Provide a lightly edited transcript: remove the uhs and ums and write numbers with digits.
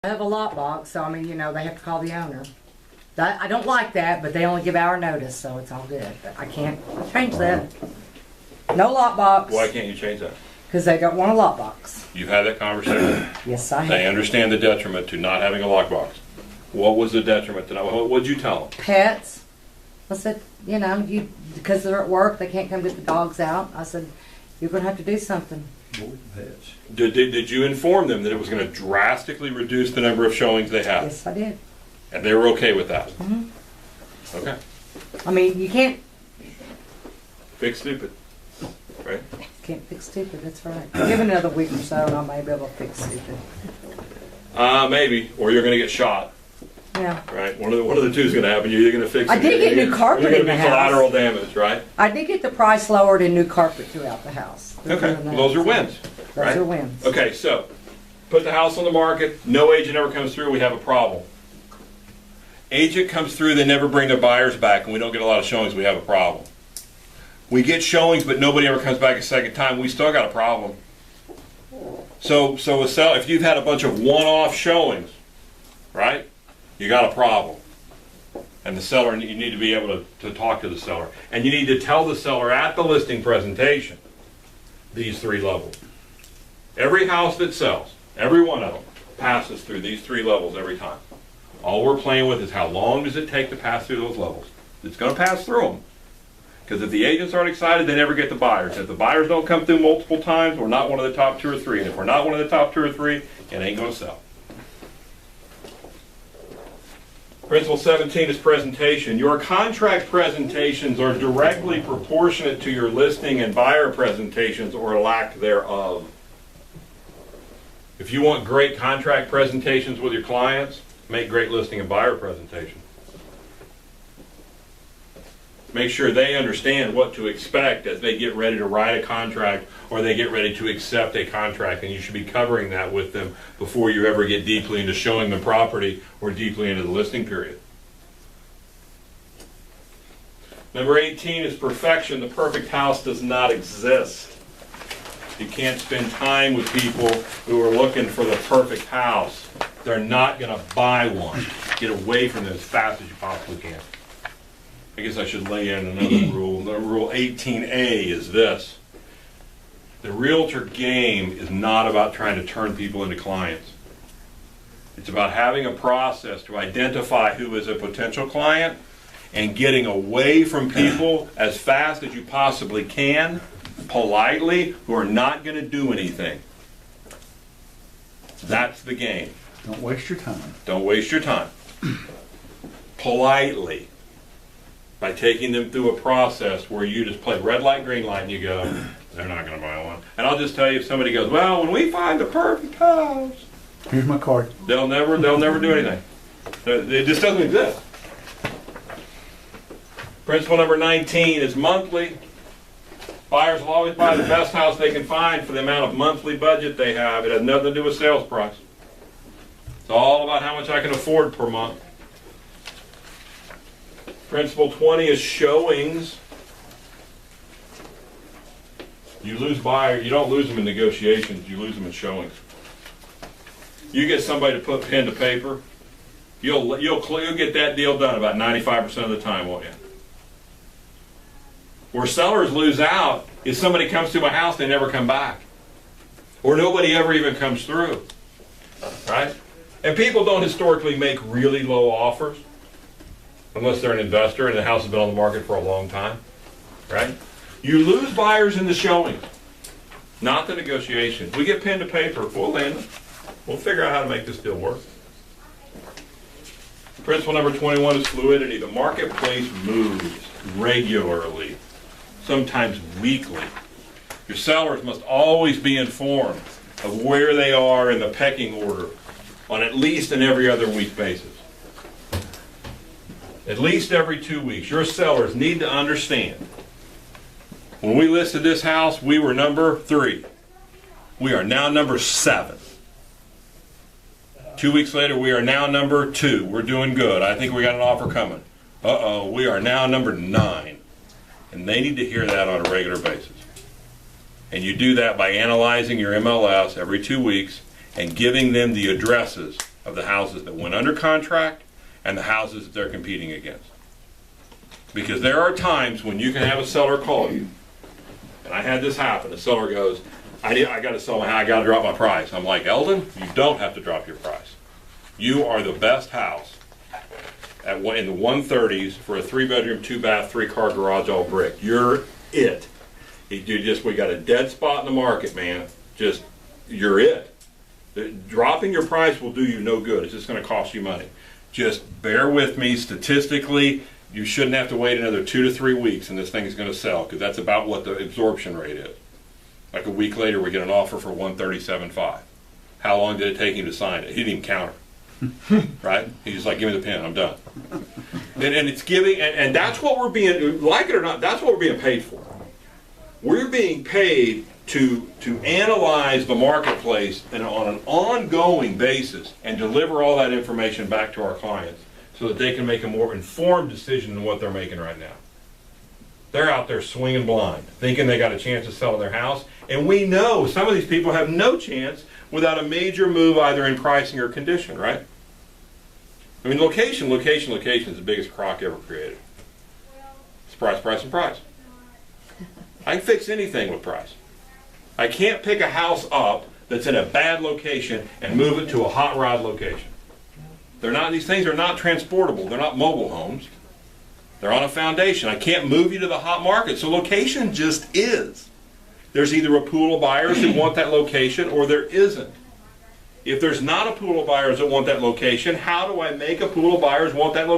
I have a lockbox, so I mean, you know, they have to call the owner. I don't like that, but they only give hour notice, so it's all good. But I can't change that. No lockbox. Why can't you change that? Because they don't want a lockbox. You've had that conversation. Yes, I have. They understand the detriment to not having a lockbox. What was the detriment to not? What did you tell them? Pets. I said, you know, because they're at work, they can't come get the dogs out. I said, you're going to have to do something. What were the pets? Did you inform them that it was going to drastically reduce the number of showings they have? Yes, I did. And they were okay with that? Mm-hmm. Okay. I mean, you can't Fix stupid, right? fix stupid, that's right. Give it another week or so and I may be able to fix stupid. Maybe. Or you're going to get shot, Yeah. right? One of the two is going to happen. You're either going to fix it. I did get new carpet There's going in to the be house. collateral damage, right? I did get the price lowered in new carpet throughout the house. They're Okay. doing that. Well, those are wins, Those right? are wins. Okay, so put the house on the market. No agent ever comes through. We have a problem. Agent comes through. They never bring their buyers back, and we don't get a lot of showings. We have a problem. We get showings, but nobody ever comes back a second time. We still got a problem. So if you've had a bunch of one-off showings, right? You got a problem. And the seller, you need to be able to talk to the seller. And you need to tell the seller at the listing presentation these three levels. Every house that sells, every one of them, passes through these three levels every time. All we're playing with is how long does it take to pass through those levels. It's going to pass through them. Because if the agents aren't excited, they never get the buyers. If the buyers don't come through multiple times, we're not one of the top 2 or 3. And if we're not one of the top 2 or 3, it ain't going to sell. Principle 17 is presentation. Your contract presentations are directly proportionate to your listing and buyer presentations or lack thereof. If you want great contract presentations with your clients, make great listing and buyer presentations. Make sure they understand what to expect as they get ready to write a contract or they get ready to accept a contract, and you should be covering that with them before you ever get deeply into showing the property or deeply into the listing period. Number 18 is perfection. The perfect house does not exist. You can't spend time with people who are looking for the perfect house. They're not going to buy one. Get away from them as fast as you possibly can. I guess I should lay in another rule. Rule 18A is this. The realtor game is not about trying to turn people into clients. It's about having a process to identify who is a potential client and getting away from people as fast as you possibly can, politely, who are not going to do anything. That's the game. Don't waste your time. Don't waste your time. Politely. By taking them through a process where you just play red light, green light, and you go, they're not going to buy one. And I'll just tell you, if somebody goes, well, when we find the perfect house, Here's my card. they'll never do anything. It just doesn't exist. Principle number 19 is monthly. Buyers will always buy the best house they can find for the amount of monthly budget they have. It has nothing to do with sales price. It's all about how much I can afford per month. Principle 20 is showings. You lose buyers, you don't lose them in negotiations, you lose them in showings. You get somebody to put pen to paper, you'll get that deal done about 95% of the time, won't you? Where sellers lose out is somebody comes to my house, they never come back. Or nobody ever even comes through. Right? And people don't historically make really low offers unless they're an investor and the house has been on the market for a long time. Right? You lose buyers in the showing, not the negotiations. We get pen to paper, we'll land them. We'll figure out how to make this deal work. Principle number 21 is fluidity. The marketplace moves regularly, sometimes weekly. Your sellers must always be informed of where they are in the pecking order on at least an every other week basis. At least every 2 weeks. Your sellers need to understand. When we listed this house, we were number 3. We are now number 7. 2 weeks later, we are now number 2. We're doing good. I think we got an offer coming. Uh-oh, we are now number 9. And they need to hear that on a regular basis. And you do that by analyzing your MLS every 2 weeks and giving them the addresses of the houses that went under contract and the houses that they're competing against. Because there are times when you can have a seller call you, and I had this happen. The seller goes, I got to sell my house, I got to drop my price. I'm like, Eldon, you don't have to drop your price. You are the best house in the 130s for a 3-bedroom, 2-bath, 3-car garage, all brick. You're it. We got a dead spot in the market, man. Just, you're it. Dropping your price will do you no good. It's just going to cost you money. Just bear with me. Statistically, you shouldn't have to wait another 2 to 3 weeks and this thing is going to sell, because that's about what the absorption rate is. Like a week later, we get an offer for 137.5. How long did it take him to sign it? He didn't even counter. Right? He's just like, give me the pen, I'm done. And it's giving, and that's what we're being, like it or not, that's what we're being paid for. We're being paid to analyze the marketplace and on an ongoing basis and deliver all that information back to our clients so that they can make a more informed decision than what they're making right now. They're out there swinging blind, thinking they got a chance of selling their house, and we know some of these people have no chance without a major move either in pricing or condition, right? I mean, location is the biggest crock ever created. It's price, price, and price. I can fix anything with price. I can't pick a house up that's in a bad location and move it to a hot rod location. These things are not transportable. They're not mobile homes. They're on a foundation. I can't move you to the hot market. So location just is. There's either a pool of buyers that want that location or there isn't. If there's not a pool of buyers that want that location, how do I make a pool of buyers want that location?